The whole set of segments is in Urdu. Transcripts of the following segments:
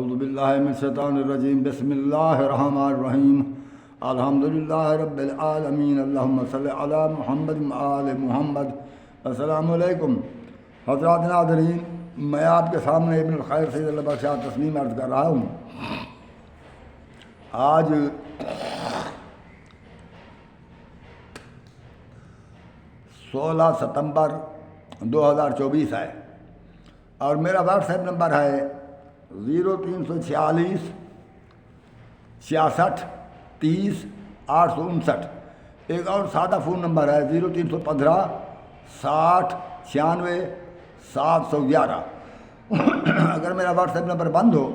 اعوذ باللہ من الشیطان الرجیم بسم اللہ الرحمن الرحیم الحمدللہ رب العالمین اللہم صلی علی محمد وآل محمد۔ السلام علیکم حضرات ناظرین، میں آپ کے سامنے ابن الخیر سید اللہ بخشا تسلیم عرض کر رہا ہوں۔ آج 16 ستمبر 2024 ہے اور میرا واٹس ایپ نمبر ہے 0346 66 30 859۔ ایک اور سادہ فون نمبر ہے 0315 60 96 711۔ اگر میرا واٹس ایپ نمبر بند ہو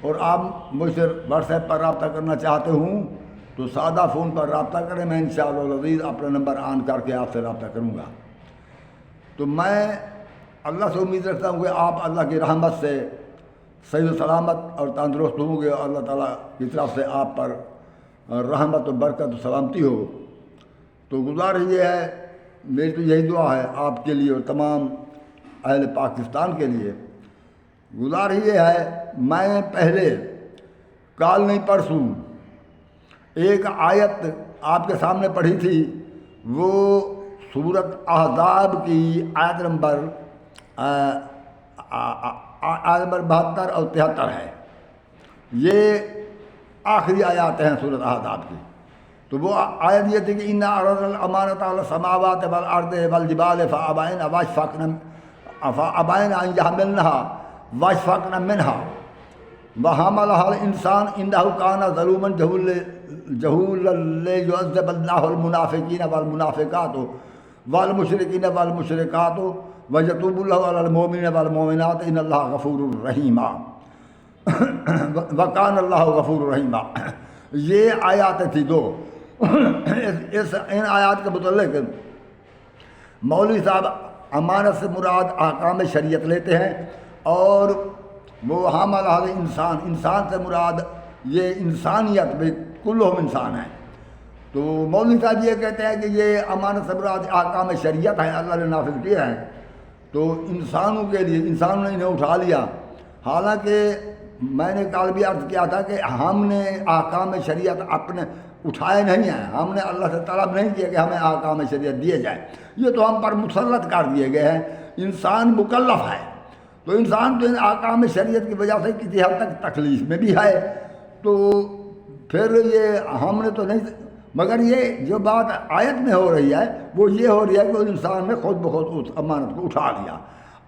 اور آپ مجھ سے واٹس ایپ پر رابطہ کرنا چاہتے ہوں تو سادہ فون پر رابطہ کریں، میں انشاءاللہ العزیز اپنا نمبر آن کر کے آپ سے رابطہ کروں گا۔ تو میں اللہ سے امید رکھتا ہوں کہ آپ اللہ کی رحمت سے صحیح و سلامت اور تندرست ہوں گے، اور اللہ تعالیٰ کی طرف سے آپ پر رحمت و برکت و سلامتی ہو۔ تو گزارش یہ ہے، میری تو یہی دعا ہے آپ کے لیے اور تمام اہل پاکستان کے لیے۔ گزارش یہ ہے، میں پہلے کال نہیں پرسوں ایک آیت آپ کے سامنے پڑھی تھی، وہ سورۃ احزاب کی آیت نمبر 72 اور 73 ہے۔ یہ آخری آیات ہیں سورۃ احزاب کی۔ تو وہ آیت یہ تھی کہ اِنَّا عَرَضْنَا الْأَمَانَةَ عَلَى السَّمَاوَاتِ وَالْأَرْضِ وَالْجِبَالِ فَأَبَيْنَ أَن يَحْمِلْنَهَا وَأَشْفَقْنَ مِنْهَا وَحَمَلَهَا الْإِنسَانُ إِنَّهُ كَانَ ظَلُومًا جَهُولًا لِيُعَذِّبَ اللَّهُ الْمُنَافِقِينَ وَالْمُنَافِقَاتِ وَالْمُشْرِكِينَ وَالْمُشْرِكَاتِ وَيَتُوبُ اللَّهُ عَلَى الْمُؤْمِنِينَ وَالْمُؤْمِنَاتِ إِنَّ اللَّهَ غَفُورٌ رَحِيمٌ وَكَانَ اللَّهُ غَفُورٌ رَحِيمًا۔ یہ آیاتیں تھی دو۔ ان آیات کے متعلق مولوی صاحب امانت سے مراد احکام شریعت لیتے ہیں، اور وہ حامل حال انسان سے مراد یہ انسانیت بھی کلہم انسان ہے۔ تو مولوی صاحب یہ کہتے ہیں کہ یہ امانت سے مراد احکام شریعت ہیں، اللہ نے نافذ کیے ہیں، تو انسانوں کے لیے انسانوں نے انہیں اٹھا لیا۔ حالانکہ میں نے کل بھی عرض کیا تھا کہ ہم نے احکام شریعت اپنے اٹھائے نہیں ہیں، ہم نے اللہ سے طلب نہیں کیا کہ ہمیں احکام شریعت دیے جائیں، یہ تو ہم پر مسلط کر دیے گئے ہیں۔ انسان مکلف ہے، تو انسان تو ان احکام شریعت کی وجہ سے کسی حد تک تکلیف میں بھی ہے۔ تو پھر یہ ہم نے تو نہیں، مگر یہ جو بات آیت میں ہو رہی ہے وہ یہ ہو رہی ہے کہ انسان نے خود بخود اس امانت کو اٹھا لیا۔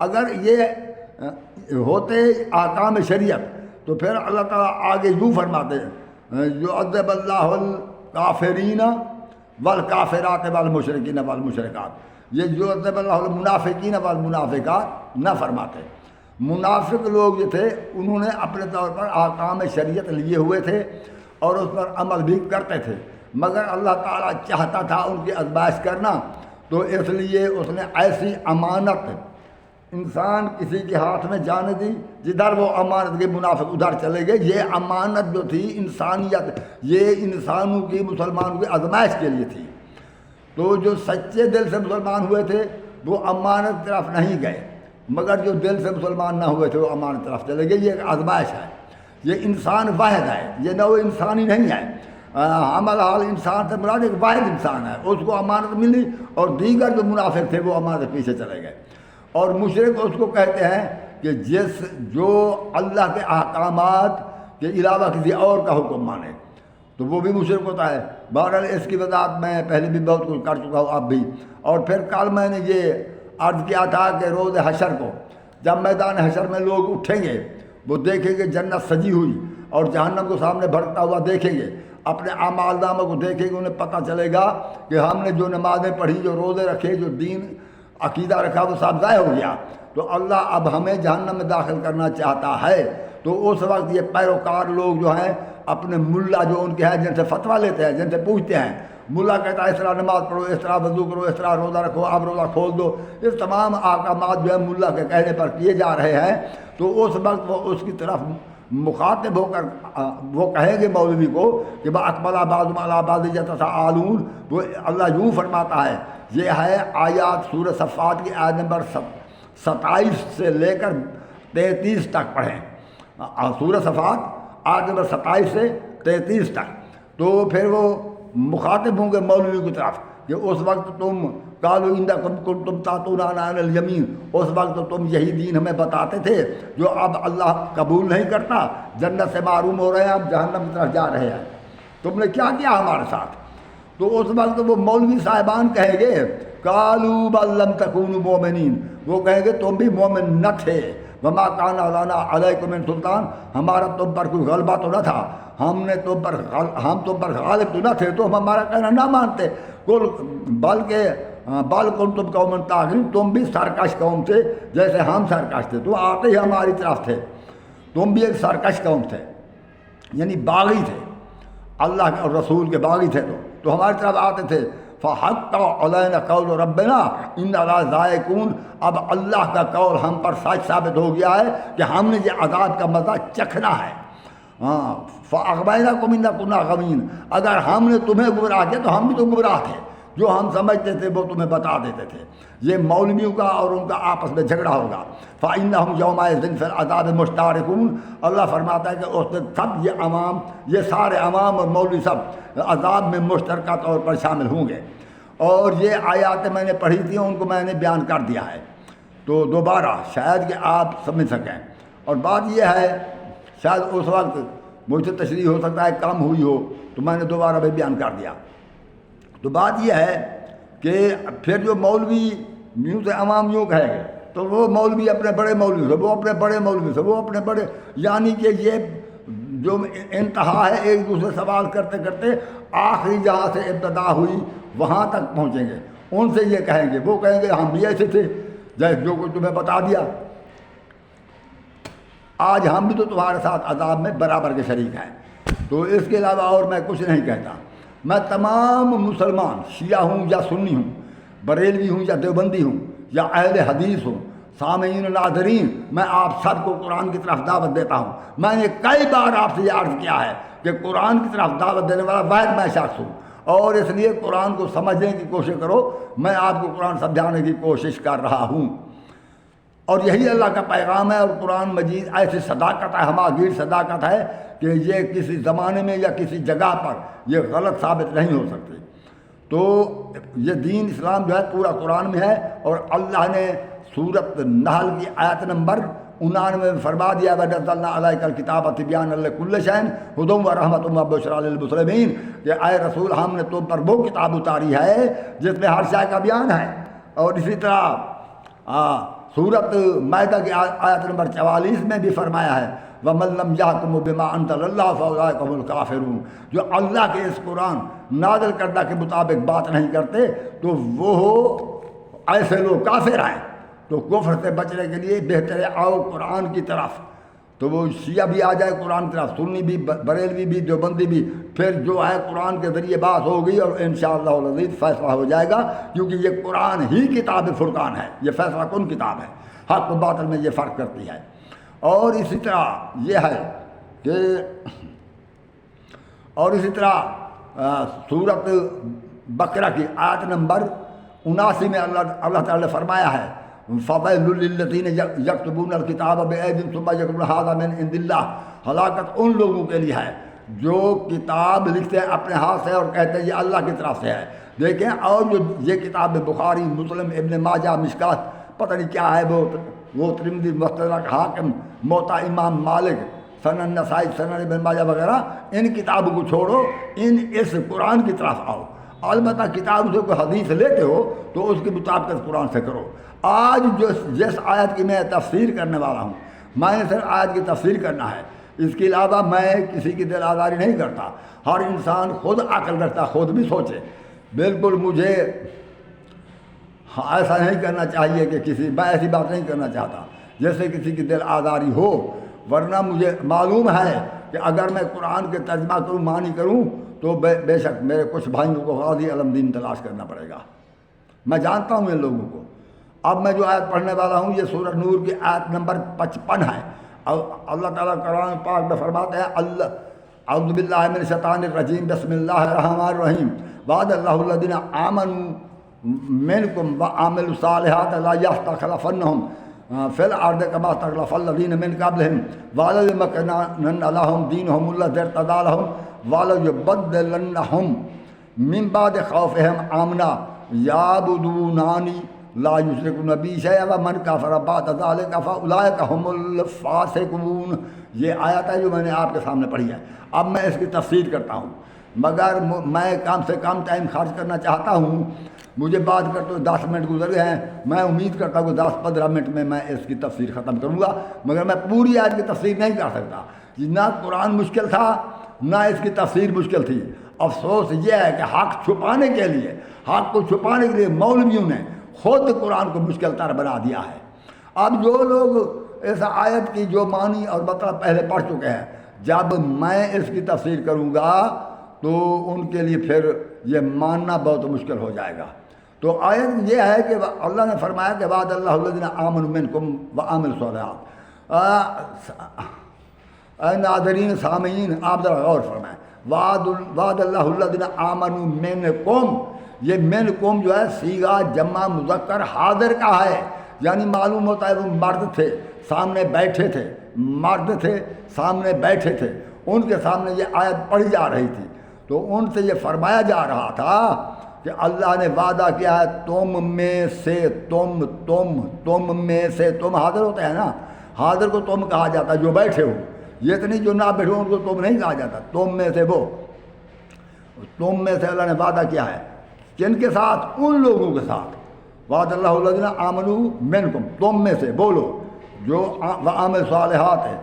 اگر یہ ہوتے احکام شریعت تو پھر اللہ تعالیٰ آگے یوں فرماتے ہیں، یعذب اللہ الکافرین والکافرات والمشرکین والمشرکات۔ یہ یعذب اللہ المنافقین والمنافقات نہ فرماتے۔ منافق لوگ جو تھے انہوں نے اپنے طور پر احکام شریعت لیے ہوئے تھے اور اس پر عمل بھی کرتے تھے، مگر اللہ تعالیٰ چاہتا تھا ان کی آزمائش کرنا، تو اس لیے اس نے ایسی امانت انسان کسی کے ہاتھ میں جانے دی جدھر وہ امانت کے منافق ادھر چلے گئے۔ یہ امانت جو تھی انسانیت، یہ انسانوں کی مسلمانوں کی آزمائش کے لیے تھی۔ تو جو سچے دل سے مسلمان ہوئے تھے وہ امانت طرف نہیں گئے، مگر جو دل سے مسلمان نہ ہوئے تھے وہ امانت طرف چلے گئے۔ یہ ایک آزمائش ہے، یہ انسان واحد ہے، یہ نوع انسانی نہیں ہے۔ حمل حال انسان سے مراد ایک واحد انسان ہے، اس کو امانت ملی اور دیگر جو منافق تھے وہ امانت پیچھے چلے گئے۔ اور مشرک اس کو کہتے ہیں کہ جو اللہ کے احکامات کے علاوہ کسی اور کا حکم مانے، تو وہ بھی مشرک ہوتا ہے۔ بہرحال اس کی وضاحت میں پہلے بھی بہت کچھ کر چکا ہوں، اب بھی۔ اور پھر کل میں نے یہ عرض کیا تھا کہ روز حشر کو جب میدان حشر میں لوگ اٹھیں گے، وہ دیکھیں گے جنت سجی ہوئی اور جہنم کو سامنے بھڑکتا ہوا دیکھیں گے، اپنے اعمال ناموں کو دیکھیں گے، انہیں پتہ چلے گا کہ ہم نے جو نمازیں پڑھی، جو روزے رکھے، جو دین عقیدہ رکھا، وہ سب ضائع ہو گیا۔ تو اللہ اب ہمیں جہنم میں داخل کرنا چاہتا ہے۔ تو اس وقت یہ پیروکار لوگ جو ہیں اپنے ملا جو ان کے ہیں، جن سے فتویٰ لیتے ہیں، جن سے پوچھتے ہیں، ملا کہتا ہے اس طرح نماز پڑھو، اس طرح وضو کرو، اس طرح روزہ رکھو، اب روزہ کھول دو، اس تمام احکامات جو ہے ملا کے کہنے پر کیے جا رہے ہیں۔ تو اس وقت وہ اس کی طرف مخاطب ہو کر وہ کہیں گے مولوی کو کہ اقبل بعض علی بعض یتساءلون۔ وہ اللہ یوں فرماتا ہے، یہ ہے آیات سورہ صفات کی آیت نمبر 27 سے لے کر 33 تک پڑھیں۔ سورہ صفات آیت نمبر 27 سے 33 تک۔ تو پھر وہ مخاطب ہوں گے مولوی کی طرف کہ اس وقت تم قالوا انکم کنتم تاتونا عن الیمین، اس وقت تم یہی دین ہمیں بتاتے تھے جو اب اللہ قبول نہیں کرتا، جنت سے محروم ہو رہے ہیں، اب جہنم کی طرف جا رہے ہیں، تم نے کیا کیا ہمارے ساتھ؟ تو اس وقت وہ مولوی صاحبان کہیں گے قالوا بل لم تکونوا مؤمنین، وہ کہیں گے تم بھی مومن نہ تھے، وما کان لنا علیکم من سلطان، ہمارا تم پر کوئی غلبہ تو نہ تھا، ہم تم پر غالب تو نہ تھے تو ہم ہمارا کہنا نہ مانتے، بلکہ بل کنتم قوما طاغین، تم بھی سرکش قوم تھے جیسے ہم سرکش تھے، تو آتے ہی ہماری طرف تھے، تم بھی ایک سرکش قوم تھے، یعنی باغی تھے، اللہ کے اور رسول کے باغی تھے، تو ہماری طرف آتے تھے۔ فحق علینا قول ربنا انا لذائقون، اب اللہ کا قول ہم پر سچ ثابت ہو گیا ہے کہ ہم نے یہ عذاب کا مزہ چکھنا ہے۔ ہاں فاغویناکم انا کنا غوین، اگر ہم نے تمہیں گمراہ کیا تو ہم بھی تو گمراہ تھے، جو ہم سمجھتے تھے وہ تمہیں بتا دیتے تھے۔ یہ مولویوں کا اور ان کا آپس میں جھگڑا ہوگا۔ فإنہم یومئذ فی العذاب مشترکون، اللہ فرماتا ہے کہ اس دن سب یہ عوام، یہ سارے عوام اور مولوی سب عذاب میں مشترکہ طور پر شامل ہوں گے۔ اور یہ آیات میں نے پڑھی تھیں، ان کو میں نے بیان کر دیا ہے، تو دوبارہ شاید کہ آپ سمجھ سکیں۔ اور بات یہ ہے شاید اس وقت مجھ سے تشریح ہو سکتا ہے کم ہوئی ہو تو میں نے دوبارہ بھی بیان کر دیا۔ تو بات یہ ہے کہ پھر جو مولوی یوں سے عوام یوں کہے گے تو وہ مولوی اپنے بڑے مولوی سے، وہ اپنے بڑے مولوی سے، وہ اپنے بڑے، یعنی کہ یہ جو انتہا ہے ایک دوسرے سوال کرتے کرتے آخری جہاں سے ابتدا ہوئی وہاں تک پہنچیں گے۔ ان سے یہ کہیں گے، وہ کہیں گے ہم بھی ایسے تھے جیسے جو کچھ تمہیں بتا دیا، آج ہم بھی تو تمہارے ساتھ عذاب میں برابر کے شریک ہیں۔ تو اس کے علاوہ اور میں کچھ نہیں کہتا۔ میں تمام مسلمان، شیعہ ہوں یا سنی ہوں، بریلوی ہوں یا دیوبندی ہوں یا اہل حدیث ہوں، سامعین و ناظرین، میں آپ سب کو قرآن کی طرف دعوت دیتا ہوں۔ میں نے کئی بار آپ سے یہ عرض کیا ہے کہ قرآن کی طرف دعوت دینے والا واحد میں شخص ہوں، اور اس لیے قرآن کو سمجھنے کی کوشش کرو۔ میں آپ کو قرآن سمجھانے کی کوشش کر رہا ہوں، اور یہی اللہ کا پیغام ہے۔ اور قرآن مجید ایسی صداقت ہے، ہماگیر صداقت ہے کہ یہ کسی زمانے میں یا کسی جگہ پر یہ غلط ثابت نہیں ہو سکتی۔ تو یہ دین اسلام جو ہے پورا قرآن میں ہے، اور اللہ نے سورۃ نحل کی آیت نمبر 99 میں فرما دیا وَنَزَّلْنَا عَلَيْكَ الْكِتَابَ تِبْيَانًا لِكُلِّ شَيْءٍ هُدًى وَرَحْمَةً وَبُشْرَىٰ لِلْمُسْلِمِينَ، کہ اے رسول ہم نے تم پر وہ کتاب اتاری ہے جس میں ہر شے کا بیان ہے۔ اور اسی طرح سورۃ مائدہ کی آیت نمبر 44 میں بھی فرمایا ہے وَمَن لَّمْ يَحْكُم بِمَا أَنزَلَ اللَّهُ فَأُولَٰئِكَ هُمُ الْكَافِرُونَ، جو اللہ کے اس قرآن نازل کردہ کے مطابق بات نہیں کرتے تو وہ ایسے لوگ کافر ہیں۔ تو کفر سے بچنے کے لیے بہتر ہے آؤ قرآن کی طرف۔ تو وہ شیعہ بھی آ جائے قرآن کی طرف، سنی بھی، بریلوی بھی، دیوبندی بھی، پھر جو ہے قرآن کے ذریعے بات ہوگی اور انشاءاللہ العزیز فیصلہ ہو جائے گا، کیونکہ یہ قرآن ہی کتاب فرقان ہے، یہ فیصلہ کن کتاب ہے، حق و باطل میں یہ فرق کرتی ہے۔ اور اسی طرح یہ ہے کہ سورۃ بقرہ کی آیت نمبر 79 میں اللہ تعالیٰ نے فرمایا ہے فَوَيْلٌ لِّلَّذِينَ يَكْتُبُونَ الْكِتَابَ بِأَيْدِيهِمْ ثُمَّ يَقُولُونَ هَٰذَا مِنْ عِندِ اللَّهِ، ہلاکت ان لوگوں کے لیے ہے جو کتاب لکھتے ہیں اپنے ہاتھ سے اور کہتے ہیں یہ اللہ کی طرف سے ہے۔ دیکھیں، اور جو یہ کتاب بخاری، مسلم، ابن ماجہ، مشکات، پتہ نہیں کیا ہے وہ ترمذی، مستدرک حاکم، موطا امام مالک، سنن نسائی، سنن ابن ماجہ وغیرہ، ان کتابوں کو چھوڑو، اس قرآن کی طرف آؤ۔ البتہ کتاب سے کوئی حدیث لیتے ہو تو اس کی مطابقت قرآن سے کرو۔ آج جس آیت کی میں تفسیر کرنے والا ہوں، میں نے صرف آیت کی تفسیر کرنا ہے، اس کے علاوہ میں کسی کی دل آزاری نہیں کرتا۔ ہر انسان خود عقل رکھتا، خود بھی سوچے۔ بالکل مجھے ایسا نہیں کرنا چاہیے کہ میں ایسی بات نہیں کرنا چاہتا جیسے کسی کی دل آزاری ہو، ورنہ مجھے معلوم ہے کہ اگر میں قرآن کے ترجمہ کروں، معنی کروں، تو بے شک میرے کچھ بھائیوں کو غازی علم دین تلاش کرنا پڑے گا۔ میں جانتا ہوں ان لوگوں کو۔ اب میں جو آیت پڑھنے والا ہوں یہ سورہ نور کی آیت نمبر 55 ہے۔ اور اللہ تعالیٰ قرآن پاک میں فرماتا ہے اعوذ باللہ من الشیطان الرجیم بسم اللہ الرحمن الرحیم وعد اللہ الذین آمنوا منکم وعملوا الصالحات لا یستخلفنہم فی الارض کما استخلف الذین من قبلہم ولیمکنن لہم دینہم الذی ارتضی لہم ولیبدلنہم من بعد خوفہم امنا یعبدونانی لا یشرکون بی شیئا ومن کفر بعد ذلک فاولئک ھم الفاسقون۔ یہ آیت ہے جو میں نے آپ کے سامنے پڑھی ہے۔ اب میں اس کی تفسیر کرتا ہوں، مگر میں کم سے کم ٹائم خرچ کرنا چاہتا ہوں۔ مجھے بات کرتے ہوئے 10 منٹ گزر گئے ہیں، میں امید کرتا ہوں کہ 10-15 منٹ میں اس کی تفسیر ختم کروں گا، مگر میں پوری آیت کی تفسیر نہیں کر سکتا۔ نہ قرآن مشکل تھا نہ اس کی تفسیر مشکل تھی۔ افسوس یہ ہے کہ حق چھپانے کے لیے، حق کو چھپانے کے لیے مولویوں نے خود قرآن کو مشکل تر بنا دیا ہے۔ اب جو لوگ اس آیت کی جو معنی اور مطلب پہلے پڑھ چکے ہیں، جب میں اس کی تفسیر کروں گا تو ان کے لیے پھر یہ ماننا بہت مشکل ہو جائے گا۔ تو آیت یہ ہے کہ اللہ نے فرمایا کہ وعد اللہ الذین آمنوا منکم وعملوا الصالحات۔ اے ناظرین سامعین، آپ ذرا غور فرمائیں، وعد اللہ الذین آمنوا منکم، یہ منکم جو ہے صیغہ جمع مذکر حاضر کا ہے، یعنی معلوم ہوتا ہے وہ مرد تھے سامنے بیٹھے تھے، مرد تھے سامنے بیٹھے تھے، ان کے سامنے یہ آیت پڑھی جا رہی تھی، تو ان سے یہ فرمایا جا رہا تھا کہ اللہ نے وعدہ کیا ہے تم میں سے تم میں سے، تم حاضر ہوتے ہیں نا، حاضر کو تم کہا جاتا ہے جو بیٹھے ہو، یہ تو نہیں جو نہ بیٹھے ہو ان کو تم نہیں کہا جاتا، تم میں سے وہ، تم میں سے اللہ نے وعدہ کیا ہے کن کے ساتھ؟ ان لوگوں کے ساتھ۔ وعد اللہ الذین آمنوا منکم، تم میں سے وہ لوگ جو وعملوا الصالحات ہیں،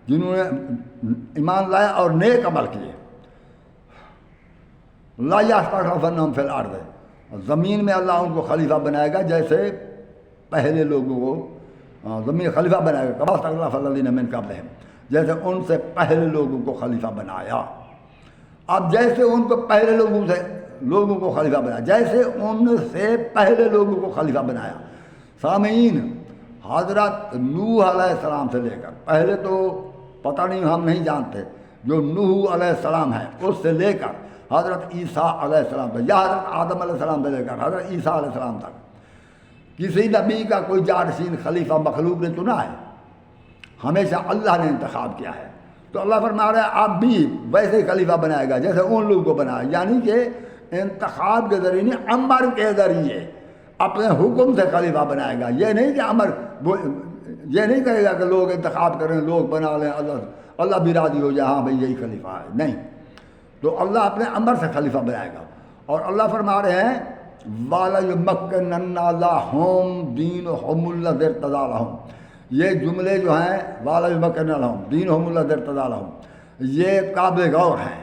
جنہوں نے ایمان لایا اور نیک عمل کیے۔ لا یستخلفنہم فی الارض، زمین میں اللہ ان کو خلیفہ بنائے گا جیسے پہلے لوگوں کو زمین خلیفہ بنائے گا، کما استخلف الذین من قبلہم، جیسے ان سے پہلے لوگوں کو خلیفہ بنایا۔ اب جیسے ان کو پہلے لوگوں کو خلیفہ بنایا، جیسے ان سے پہلے لوگوں کو خلیفہ بنایا۔ سامعین، حضرت نوح علیہ السلام سے لے کر پہلے تو پتہ نہیں، ہم نہیں جانتے، جو نوح علیہ السلام ہے اس سے لے کر حضرت عیسیٰ علیہ السلام تک، یا حضرت آدم علیہ السلام سے لے کر حضرت عیسیٰ علیہ السلام تک، کسی نبی کا کوئی جانشین خلیفہ مخلوق نے چنا ہے؟ ہمیشہ اللہ نے انتخاب کیا ہے۔ تو اللہ فرما رہا ہے آپ بھی ویسے ہی خلیفہ بنائے گا جیسے ان لوگوں کو بنایا، یعنی کہ انتخاب کے ذریعے نہیں، امر کے ذریعے اپنے حکم سے خلیفہ بنائے گا۔ یہ نہیں کہ امر، یہ نہیں کہے گا کہ لوگ انتخاب کریں، لوگ بنا لیں، اللہ بھی راضی ہو جائے ہاں بھائی یہی خلیفہ ہے، نہیں، تو اللہ اپنے امر سے خلیفہ بنائے گا۔ اور اللہ فرما رہے ہیں وَلَيُمَكِّنَنَّ لَهُمْ دِينَهُمُ الَّذِي ارْتَضَىٰ لَهُمْ، یہ جملے جو ہیں وَلَيُمَكِّنَنَّ لَهُمْ دِينَهُمُ الَّذِي ارْتَضَىٰ لَهُمْ، یہ قابل غور ہیں۔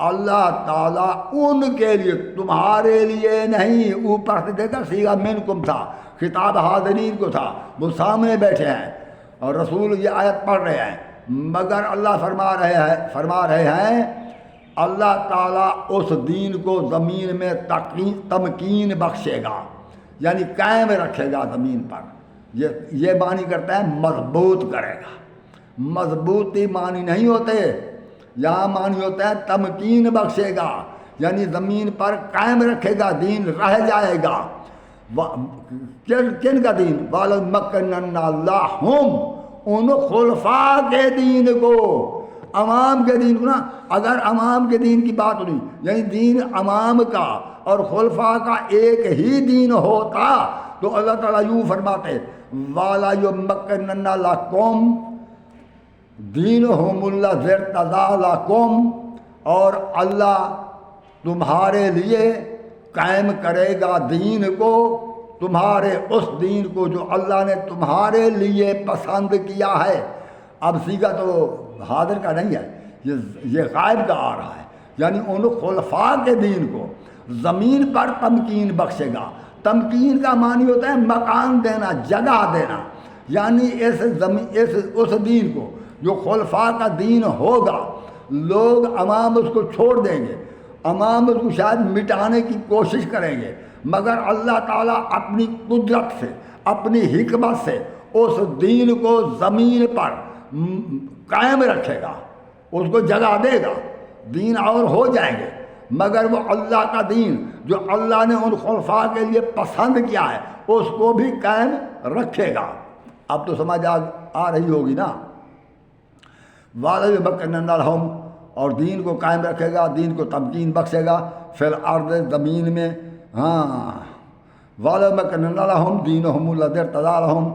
اللہ تعالیٰ ان کے لیے، تمہارے لیے نہیں، اوپر سے دیکھا صیغہ منکم تھا، خطاب حاضرین کو تھا، وہ سامنے بیٹھے ہیں اور رسول یہ آیت پڑھ رہے ہیں، مگر اللہ فرما رہے ہیں اللہ تعالیٰ اس دین کو زمین میں تمکین بخشے گا، یعنی قائم رکھے گا زمین پر۔ یہ معنی کرتا ہے مضبوط کرے گا، مضبوطی معنی نہیں ہوتے، یہاں معنی ہوتا ہے تمکین بخشے گا، یعنی زمین پر قائم رکھے گا، دین رہ جائے گا۔ کن کا دین؟ وَلَيُمَكِّنَنَّ لَهُمْ، ان خلفاء کے دین کو، امام کے دین کو نا، اگر امام کے دین کی بات نہیں، یعنی دین امام کا اور خلفاء کا ایک ہی دین ہوتا تو اللہ تعالیٰ یوں فرماتے وَلَيُمَكِّنَنَّ لَكُمْ دِينُهُمُ الَّذِي ارْتَضَىٰ لَكُمْ، اور اللہ تمہارے لیے قائم کرے گا دین کو، تمہارے اس دین کو جو اللہ نے تمہارے لیے پسند کیا ہے۔ اب صیغہ تو حاضر کا نہیں ہے، یہ غائب کا آ رہا ہے، یعنی ان خلفاء کے دین کو زمین پر تمکین بخشے گا۔ تمکین کا معنی ہوتا ہے مکان دینا، جگہ دینا، یعنی اس دین کو جو خلفاء کا دین ہوگا، لوگ عوام اس کو چھوڑ دیں گے، عوام اس کو شاید مٹانے کی کوشش کریں گے، مگر اللہ تعالیٰ اپنی قدرت سے، اپنی حکمت سے اس دین کو زمین پر قائم رکھے گا، اس کو جگہ دے گا، دین اور ہو جائیں گے۔ مگر وہ اللہ کا دین جو اللہ نے ان خلفاء کے لیے پسند کیا ہے اس کو بھی قائم رکھے گا۔ اب تو سمجھ آ رہی ہوگی نا۔ وَلَيُمَكِّنَنَّ لَهُمْ، اور دین کو قائم رکھے گا، دین کو تمکین بخشے گا، فی الارض، زمین میں۔ ہاں، وَلَيُمَكِّنَنَّ لَهُمْ دِينُهُمُ الَّذِي ارْتَضَىٰ لَهُمْ،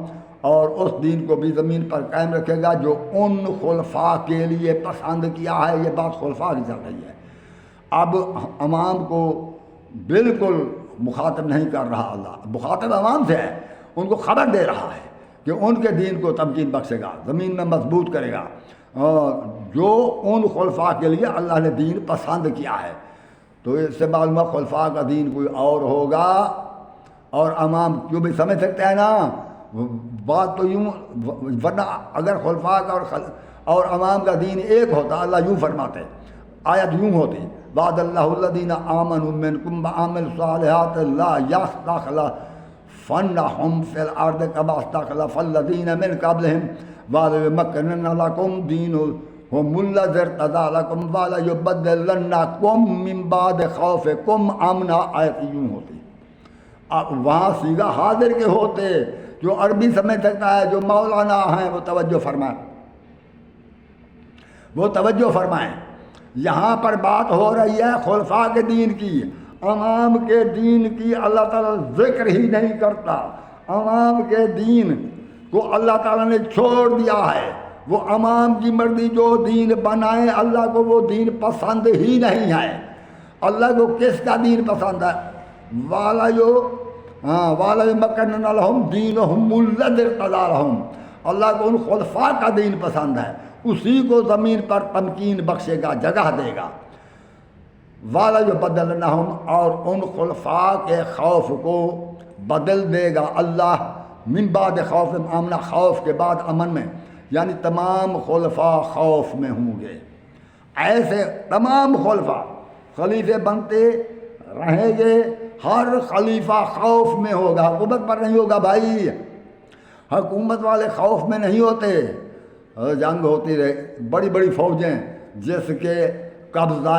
اور اس دین کو بھی زمین پر قائم رکھے گا جو ان خلفاء کے لیے پسند کیا ہے۔ یہ بات خلفاء کی چل رہی ہے۔ اب عوام کو بالکل مخاطب نہیں کر رہا اللہ، مخاطب عوام سے ہے، ان کو خبر دے رہا ہے کہ ان کے دین کو تمکین بخشے گا، زمین میں مضبوط کرے گا، اور جو ان خلفاء کے لیے اللہ نے دین پسند کیا ہے۔ تو اس سے معلوم ہے خلفاء کا دین کوئی اور ہوگا، اور عوام کیوں بھی سمجھ سکتے ہیں نا بات تو یوں، ورنہ اگر خلفاء کا اور عوام کا دین ایک ہوتا اللہ یوں فرماتے، آیت یوں ہوتی، وعد اللہ الذین آمنوا منکم وعملوا الصالحات لا یستخلفنہم فی الارض کما استخلف الذین من قبلہم وَلَيُمَكِّنَنَّ لَكُمْ دِینَکُمُ الَّذِی ارْتَضَىٰ لَكُمْ وَلَيُبَدِّلَنَّکُم مِّن بَعْدِ خَوْفِکُمْ امْنًا۔ آیت یوں ہوتی۔ اب وہاں صیغہ حاضر کے ہوتے، جو عربی سمجھ سکتا ہے، جو مولانا ہیں وہ توجہ فرمائیں، وہ توجہ فرمائیں۔ یہاں پر بات ہو رہی ہے خلفاء کے دین کی، عوام کے دین کی اللہ تعالیٰ ذکر ہی نہیں کرتا۔ عوام کے دین کو اللہ تعالیٰ نے چھوڑ دیا ہے، وہ عوام کی مرضی جو دین بنائے، اللہ کو وہ دین پسند ہی نہیں ہے۔ اللہ کو کس کا دین پسند ہے؟ وَلَيُمَكِّنَنَّ لَهُمْ دِينَهُمُ الَّذِي ارْتَضَىٰ لَهُمْ، اللہ کو ان خلفاء کا دین پسند ہے، اسی کو زمین پر تمکین بخشے گا، جگہ دے گا۔ وَلَيُبَدِّلَنَّهُمْ، اور ان خلفاء کے خوف کو بدل دے گا اللہ، من بعد خوف امنا، خوف کے بعد امن میں، یعنی تمام خلفاء خوف میں ہوں گے۔ ایسے تمام خلفاء خلیفے بنتے رہیں گے، ہر خلیفہ خوف میں ہوگا، حکومت پر نہیں ہوگا بھائی، حکومت والے خوف میں نہیں ہوتے۔ جنگ ہوتی رہے، بڑی بڑی فوجیں جس کے قبضہ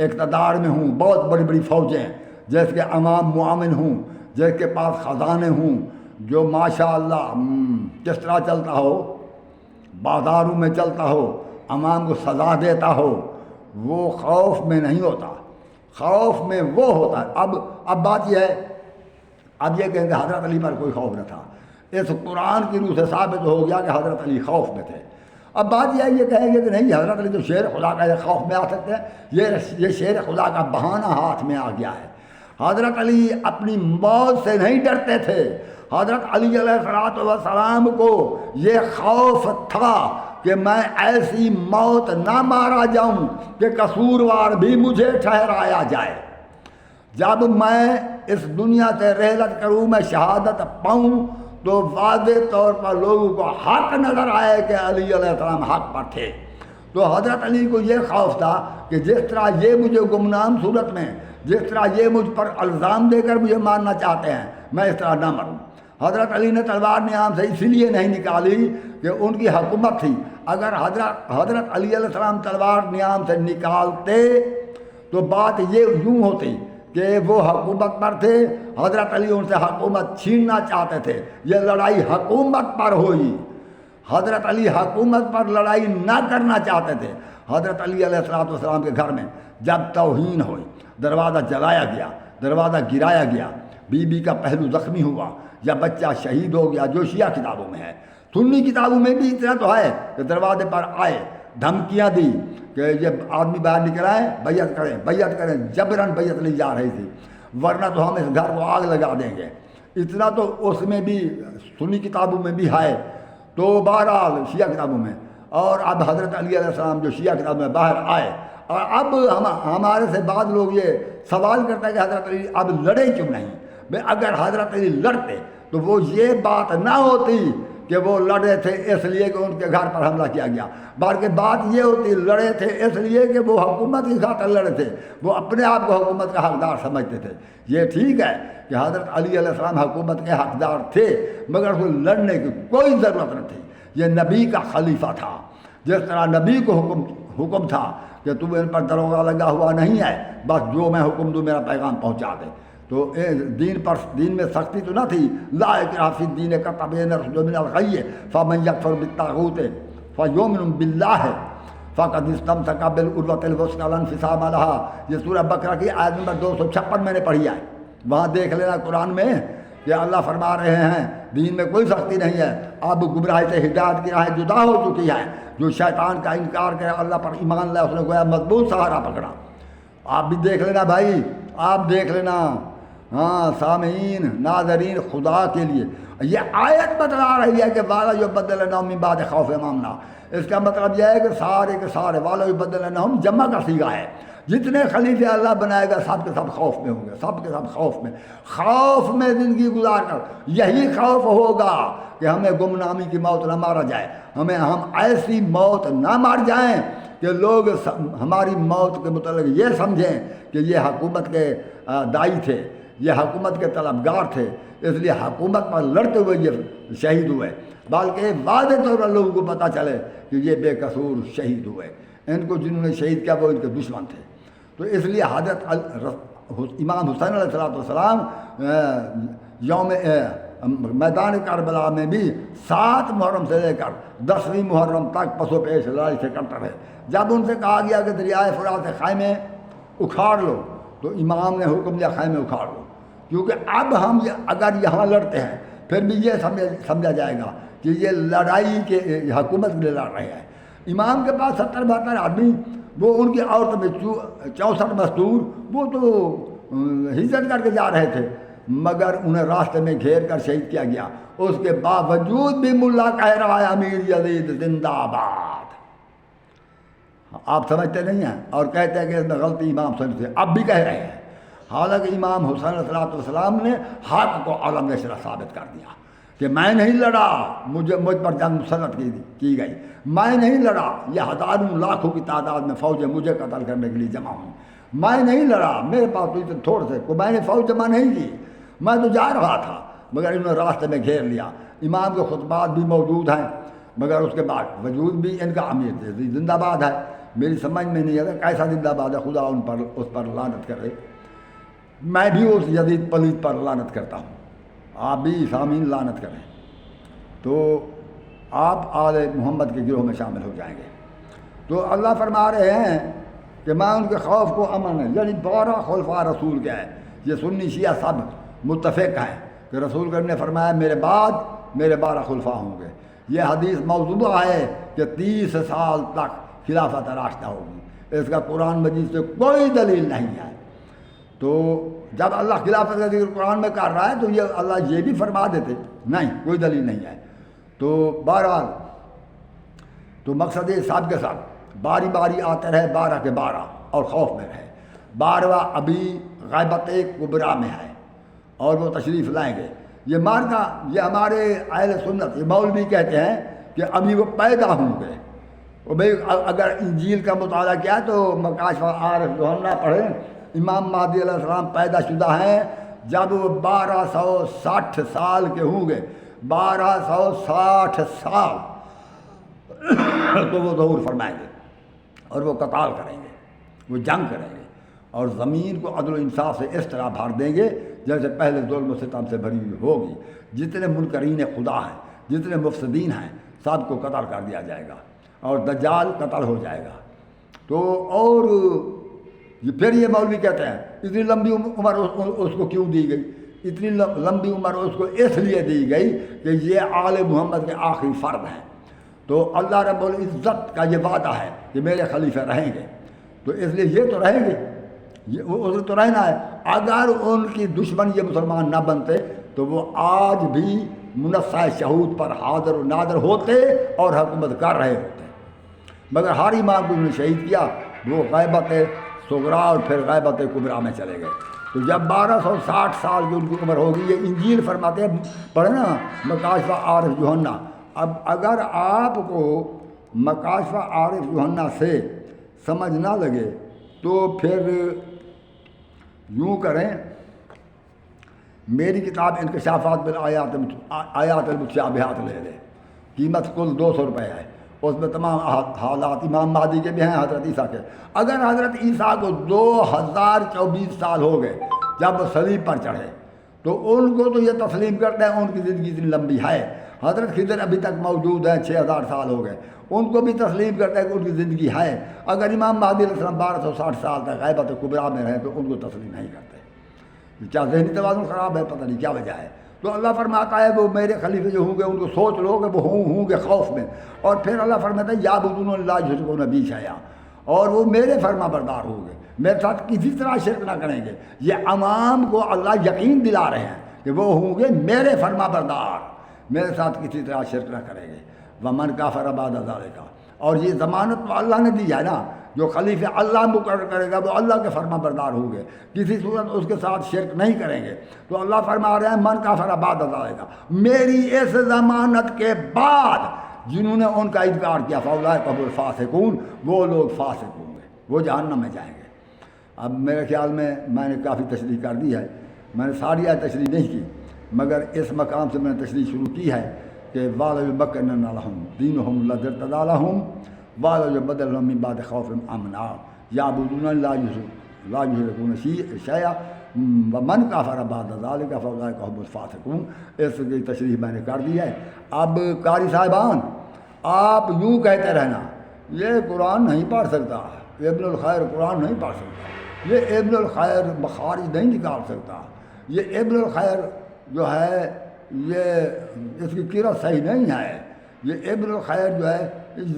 اقتدار میں ہوں، بہت بڑی بڑی فوجیں جس کے عوام معاون ہوں، جس کے پاس خزانے ہوں، جو ماشاء اللہ کس طرح چلتا ہو، بازاروں میں چلتا ہو، عوام کو سزا دیتا ہو، وہ خوف میں نہیں ہوتا، خوف میں وہ ہوتا ہے۔ اب بات یہ ہے، اب یہ کہیں کہ حضرت علی پر کوئی خوف نہ تھا، اس قرآن کی روح سے ثابت ہو گیا کہ حضرت علی خوف میں تھے۔ اب بات یہ ہے، یہ کہیں گے کہ نہیں حضرت علی تو شیر خدا کا خوف میں آ سکتے ہیں، یہ شیر خدا کا بہانہ ہاتھ میں آ گیا ہے۔ حضرت علی اپنی موت سے نہیں ڈرتے تھے، حضرت علی علیہ السلام کو یہ خوف تھا کہ میں ایسی موت نہ مارا جاؤں کہ قصوروار بھی مجھے ٹھہرایا جائے، جب میں اس دنیا سے رحلت کروں، میں شہادت پاؤں تو واضح طور پر لوگوں کو حق نظر آئے کہ علی علیہ السلام حق پر تھے۔ تو حضرت علی کو یہ خوف تھا کہ جس طرح یہ مجھے گمنام صورت میں، جس طرح یہ مجھ پر الزام دے کر مجھے مارنا چاہتے ہیں، میں اس طرح نہ مروں۔ حضرت علی نے تلوار نیام سے اسی لیے نہیں نکالی کہ ان کی حکومت تھی، اگر حضرت علی علیہ السلام تلوار نیام سے نکالتے تو بات یہ یوں ہوتی کہ وہ حکومت پر تھے، حضرت علی ان سے حکومت چھیننا چاہتے تھے، یہ لڑائی حکومت پر ہوئی، حضرت علی حکومت پر لڑائی نہ کرنا چاہتے تھے۔ حضرت علی علیہ السلام کے گھر میں جب توہین ہوئی، دروازہ جلایا گیا، دروازہ گرایا گیا، بی بی کا پہلو زخمی ہوا یا بچہ شہید ہو گیا، جو شیعہ کتابوں میں ہے، سنی کتابوں میں بھی اتنا تو ہے کہ دروازے پر آئے، دھمکیاں دی کہ یہ آدمی باہر نکل آئے، بیعت کریں، جبراً بیعت لی جا رہی تھی، ورنہ تو ہم اس گھر کو آگ لگا دیں گے، اتنا تو اس میں بھی سنی کتابوں میں بھی ہے۔ تو بہرحال شیعہ کتابوں میں، اور اب حضرت علی علیہ السلام جو شیعہ کتابوں میں باہر آئے، اور اب ہمارے سے بعض لوگ یہ سوال کرتے ہیں کہ حضرت علی اب لڑے کیوں نہیں؟ بھئی اگر حضرت علی لڑتے تو وہ یہ بات نہ ہوتی کہ وہ لڑے تھے اس لیے کہ ان کے گھر پر حملہ کیا گیا، بلکہ بات یہ ہوتی لڑے تھے اس لیے کہ وہ حکومت کی خاطر لڑے تھے، وہ اپنے آپ کو حکومت کا حقدار سمجھتے تھے۔ یہ ٹھیک ہے کہ حضرت علی علیہ السلام حکومت کے حقدار تھے، مگر وہ لڑنے کی کوئی ضرورت نہ تھی، یہ نبی کا خلیفہ تھا، جس طرح نبی کو حکم تھا کہ تو ان پر دروغہ لگا ہوا نہیں ہے، بس جو میں حکم دوں میرا پیغام پہنچا دے۔ تو دین میں سختی تو نہ تھی، لا اکراہ فی الدین قد تبین الرشد من الغی فمن یکفر بالطاغوت فیؤمن باللہ فقد استمسک بالعروۃ الوثقی لا انفصام لها۔ یہ سورہ بقرہ کی آیت نمبر 256 میں نے پڑھی ہے، وہاں دیکھ لینا قرآن میں کہ اللہ فرما رہے ہیں دین میں کوئی سختی نہیں ہے، اب گمراہی سے ہدایت کی راہ جدا ہو چکی ہے۔ جو شیطان کا انکار کرے اللہ پر ایمان لائے اس نے گویا مضبوط سہارا پکڑا۔ آپ بھی دیکھ لینا بھائی، آپ دیکھ لینا، ہاں سامعین ناظرین، خدا کے لیے یہ آیت بتلا رہی ہے کہ والا یبدلنہم من بعد خوف امامنا۔ اس کا مطلب یہ ہے کہ سارے کے سارے والا یبدلنہم جمع کا صیغہ ہے، جتنے خلیفے اللہ بنائے گا سب کے سب خوف میں ہوں گے، سب کے سب خوف میں زندگی گزار کر یہی خوف ہوگا کہ ہمیں گمنامی کی موت نہ مارا جائے، ہم ایسی موت نہ مار جائیں کہ لوگ ہماری موت کے متعلق یہ سمجھیں کہ یہ حکومت کے دائی تھے، یہ حکومت کے طلبگار تھے، اس لیے حکومت پر لڑتے ہوئے یہ شہید ہوئے، بلکہ واضح طور پر لوگوں کو پتہ چلے کہ یہ بے قصور شہید ہوئے۔ ان کو جنہوں نے شہید کیا وہ ان کے دشمن تھے۔ تو اس لیے حضرت امام حسین علیہ السلام یوم میدان کربلا میں بھی 7 محرم سے لے کر 10ویں محرم تک پسو پیش لڑائی سے کرتے رہے۔ جب ان سے کہا گیا کہ دریائے فرات سے خیمے اکھاڑ لو تو امام نے حکم دیا خیمے اکھاڑ لو، کیونکہ اب ہم اگر یہاں لڑتے ہیں پھر بھی یہ سمجھا جائے گا کہ یہ لڑائی کے حکومت کے لیے لڑ رہے ہیں۔ امام کے پاس 70-72 آدمی، وہ ان کی عورت میں 64 مستور، وہ تو ہجرت کر کے جا رہے تھے، مگر انہیں راستے میں گھیر کر شہید کیا گیا۔ اس کے باوجود بھی ملا کہہ رہا ہے امیر یزید زندہ باد۔ آپ سمجھتے نہیں ہیں اور کہتے ہیں کہ اس میں غلطی امام حسین سے، اب بھی کہہ رہے ہیں، حالانکہ امام حسین علیہ السلام نے حق کو عالم نشرہ ثابت کر دیا کہ میں نہیں لڑا، مجھ پر جنگ مسلط کی گئی، میں نہیں لڑا، یہ ہزاروں لاکھوں کی تعداد میں فوجیں مجھے قتل کرنے کے لیے جمع ہوئیں، میں نہیں لڑا، میرے پاس تو اتنے تھوڑے سے، میں نے فوج جمع نہیں کی، میں تو جا رہا تھا، مگر انہوں نے راستے میں گھیر لیا۔ امام کے خطبات بھی موجود ہیں، مگر اس کے بعد وجود بھی ان کا امیر یزید زندہ باد ہے۔ میری سمجھ میں نہیں آتا کیسا زندہ باد ہے، خدا اس پر لعنت کرے۔ میں بھی اس یزید پلید پر لعنت کرتا ہوں، آپ بھی سامعین لعنت کریں تو آپ آل محمد کے گروہ میں شامل ہو جائیں گے۔ تو اللہ فرما رہے ہیں کہ میں ان کے خوف کو امن ہے، یعنی 12 خلفاء رسول کے ہیں، یہ سنی شیعہ سب متفق ہیں کہ رسول کریم نے فرمایا میرے بعد میرے 12 خلفاء ہوں گے۔ یہ حدیث موضوع ہے کہ 30 سال تک خلافت راشدہ ہوگی، اس کا قرآن مجید سے کوئی دلیل نہیں ہے۔ تو جب اللہ خلافت کا ذکر قرآن میں کر رہا ہے تو یہ اللہ یہ بھی فرما دیتے نہیں، کوئی دلیل نہیں ہے۔ تو بہرحال تو مقصد یہ سب کے ساتھ باری باری آتے رہے 12 کے 12 اور خوف میں رہے۔ 12واں ابھی غیبت کبریٰ میں ہے اور وہ تشریف لائیں گے۔ یہ مارکا یہ ہمارے اہل سنت یہ مولوی کہتے ہیں کہ ابھی وہ پیدا ہوں گے۔ اور بھائی اگر انجیل کا مطالعہ کیا تو مکاشفہ عارف یوحنا پڑھیں، امام مہدی علیہ السلام پیدا شدہ ہیں جب وہ 1260 سال کے ہوں گے، 1260 سال تو وہ ظہور فرمائیں گے اور وہ قتال کریں گے، وہ جنگ کریں گے اور زمین کو عدل و انصاف سے اس طرح بھر دیں گے جیسے پہلے ظلم و ستم سے بھری ہوئی ہوگی۔ جتنے منکرین خدا ہیں، جتنے مفسدین ہیں، سب کو قتل کر دیا جائے گا اور دجال قتل ہو جائے گا۔ تو اور پھر یہ مولوی کہتے ہیں اتنی لمبی عمر اس کو کیوں دی گئی؟ اتنی لمبی عمر اس کو اس لیے دی گئی کہ یہ آل محمد کے آخری فرد ہیں۔ تو اللہ رب العزت کا یہ وعدہ ہے کہ میرے خلیفہ رہیں گے، تو اس لیے یہ تو رہیں گے، یہ تو رہنا ہے۔ اگر ان کی دشمن یہ مسلمان نہ بنتے تو وہ آج بھی منصہ شہود پر حاضر و ناظر ہوتے اور حکومت کر رہے ہوتے، مگر ہر امام کو انہوں نے شہید کیا، وہ غیبت صغریٰ اور پھر غیبت کبریٰ میں چلے گئے۔ تو جب 1260 سال کی ان کی عمر ہوگی، یہ انجیل فرماتے ہیں، پڑھنا مکاشفہ عارف یوحنا۔ اب اگر آپ کو مکاشفہ عارف یوحنا سے سمجھ نہ لگے تو پھر یوں کریں، میری کتاب انکشافات بالآیات المتشابہات لے لیں، قیمت کل 200 روپے ہے، اس میں تمام حالات امام مہدی کے بھی ہیں، حضرت عیسیٰ کے۔ اگر حضرت عیسیٰ کو 2024 سال ہو گئے جب وہ صلیب پر چڑھے، تو ان کو تو یہ تسلیم کرتے ہیں ان کی زندگی اتنی لمبی ہے۔ حضرت خضر ابھی تک موجود ہیں، 6000 سال ہو گئے، ان کو بھی تسلیم کرتے ہیں کہ ان کی زندگی ہے۔ اگر امام مہدی علیہ السلام 1260 سال تک غیبت کبریٰ میں رہے تو ان کو تسلیم نہیں کرتے۔ کیا ذہنی توازن خراب ہے؟ پتہ نہیں کیا وجہ ہے۔ تو اللہ فرماتا ہے وہ میرے خلیفے جو ہوں گے ان کو سوچ لو کہ وہ ہوں گے خوف میں، اور پھر اللہ فرماتا ہے یعبدون لا یشرکون بی شیئا، اور وہ میرے فرما بردار ہوں گے، میرے ساتھ کسی طرح شرک نہ کریں گے۔ یہ عوام کو اللہ یقین دلا رہے ہیں کہ وہ ہوں گے میرے فرما بردار، میرے ساتھ کسی طرح شرک نہ کریں گے۔ ومن کافر بعد ذالک، اور یہ ضمانت تو اللہ نے دی ہے نا، جو خلیفہ اللہ مقرر کرے گا وہ اللہ کے فرما بردار ہوں گے، کسی صورت اس کے ساتھ شرک نہیں کریں گے۔ تو اللہ فرما رہے ہیں من کافر بعد ذالک، میری اس ضمانت کے بعد جنہوں نے ان کا انکار کیا فاولئک هم الفاسقون، وہ لوگ فاسق ہوں گے، وہ جہنم میں جائیں گے۔ اب میرے خیال میں نے کافی تشریح کر دی ہے، میں نے ساری آیت تشریح نہیں کی، مگر اس مقام سے میں نے تشریح شروع کی ہے کہ وَلَيُمَكِّنَنَّ لَهُمْ دِينُهُمُ الَّذِي ارْتَضَىٰ لَهُمْ وَلَيُبَدِّلَنَّهُم مِّن بَعْدِ خَوْفِهِمْ أَمْنًا يَعْبُدُونَنِي لَا يُشْرِكُونَ بِي شَيْئًا وَمَن كَفَرَ بَعْدَ ذَلِكَ فَأُولَٰئِكَ هُمُ الْفَاسِقُونَ۔ اس کی تشریح میں نے کر دی ہے۔ اب قاری صاحبان، آپ یوں کہتے رہنا یہ قرآن نہیں پڑھ سکتا، ابن الخیر قرآن نہیں پڑھ سکتا، یہ ابن الخیر مخارج نہیں نکال سکتا، یہ ابن الخیر جو ہے یہ اس کی قرأت صحیح نہیں ہے، یہ ابن الخیر جو ہے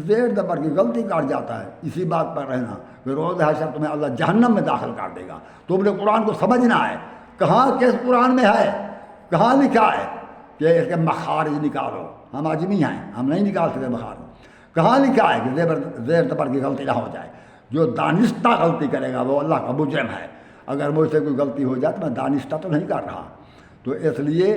زیر زبر کی غلطی کر جاتا ہے۔ اسی بات پر رہنا کہ روز حشر تمہیں اللہ جہنم میں داخل کر دے گا۔ تم نے قرآن کو سمجھنا ہے، کہاں کس قرآن میں ہے، کہاں لکھا ہے کہ اس کے مخارج نکالو؟ ہم عجمی ہیں، ہم نہیں نکال سکتے مخارج۔ کہاں لکھا ہے کہ زیر زبر کی غلطی نہ ہو جائے؟ جو دانستہ غلطی کرے گا وہ اللہ کا مجرم ہے۔ اگر مجھ سے کوئی غلطی ہو جائے تو میں دانستہ تو نہیں کر رہا، تو اس لیے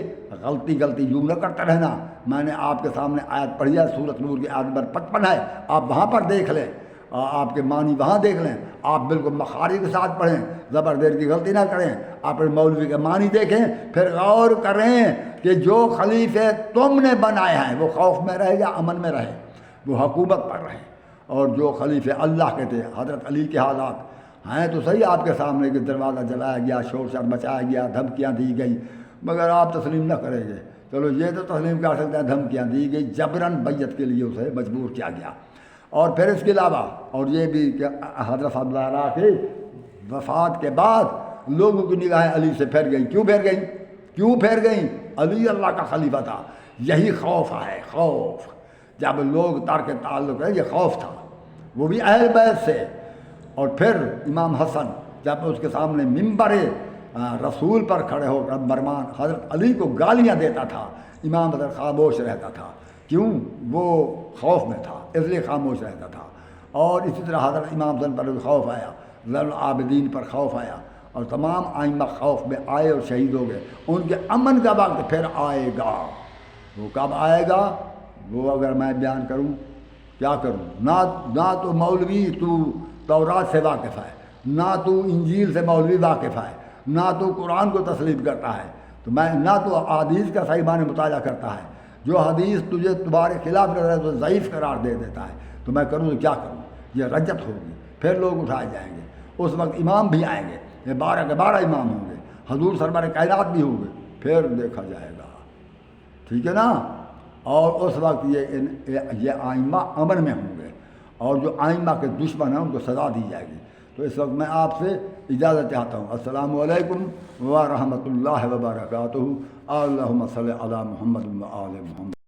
غلطی یوں نہ کرتا رہنا۔ میں نے آپ کے سامنے آیت پڑھی ہے، سورۃ نور کی آیت نمبر 55 ہے، آپ وہاں پر دیکھ لیں، آپ کے معنی وہاں دیکھ لیں، آپ بالکل مخارج کے ساتھ پڑھیں، زبر زیر کی غلطی نہ کریں، آپ مولوی کے معنی دیکھیں، پھر غور کریں کہ جو خلیفے تم نے بنائے ہیں وہ خوف میں رہے یا امن میں رہے، وہ حکومت پر رہے۔ اور جو خلیفے اللہ کے تھے، حضرت علی کے حالات ہیں تو صحیح آپ کے سامنے کہ دروازہ جلایا گیا، شور شر مچایا گیا، دھمکیاں دی گئی، مگر آپ تسلیم نہ کریں گے۔ چلو یہ تو تسلیم کر سکتے ہیں، دھمکیاں دی گئی، جبراً بیعت کے لیے اسے مجبور کیا گیا۔ اور پھر اس کے علاوہ اور یہ بھی کہ حضرت صاحب کے وفات کے بعد لوگوں کی نگاہیں علی سے پھیر گئیں۔ کیوں پھیر گئیں؟ علی اللہ کا خلیفہ تھا، یہی خوف ہے، خوف۔ جب لوگ ترک تعلق ہے، یہ خوف تھا، وہ بھی اہل بیت سے۔ اور پھر امام حسن جب اس کے سامنے ممبر رسول پر کھڑے ہو کر برمان حضرت علی کو گالیاں دیتا تھا، امام حضرت خاموش رہتا تھا۔ کیوں؟ وہ خوف میں تھا، اس لیے خاموش رہتا تھا۔ اور اسی طرح حضرت امام حسن پر خوف آیا، زین العابدین پر خوف آیا، اور تمام ائمہ خوف میں آئے اور شہید ہو گئے۔ ان کے امن کا وقت پھر آئے گا۔ وہ کب آئے گا؟ وہ اگر میں بیان کروں کیا کروں؟ نہ تو مولوی تو تورات سے واقف ہے، نہ تو انجیل سے مولوی واقف ہے، نہ تو قرآن کو تسلیم کرتا ہے، تو میں نہ تو حدیث کا صحیح معنی مطالعہ کرتا ہے۔ جو حدیث تجھے تمہارے خلاف رہ رہا ہے تو ضعیف قرار دے دیتا ہے، تو میں کروں تو کیا کروں؟ یہ رجت ہوگی، پھر لوگ اٹھائے جائیں گے، اس وقت امام بھی آئیں گے، یہ 12 کے 12 امام ہوں گے، حضور سرور کائنات بھی ہوں گے، پھر دیکھا جائے گا، ٹھیک ہے نا؟ اور اس وقت یہ ائمہ امن میں ہوں گے، اور جو ائمہ کے دشمن ہیں ان کو سزا دی جائے گی۔ تو اس وقت میں آپ سے اجازت چاہتا ہوں۔ السلام علیکم ورحمۃ اللہ وبرکاتہ۔ اللہم صلی علی محمد و آل محمد۔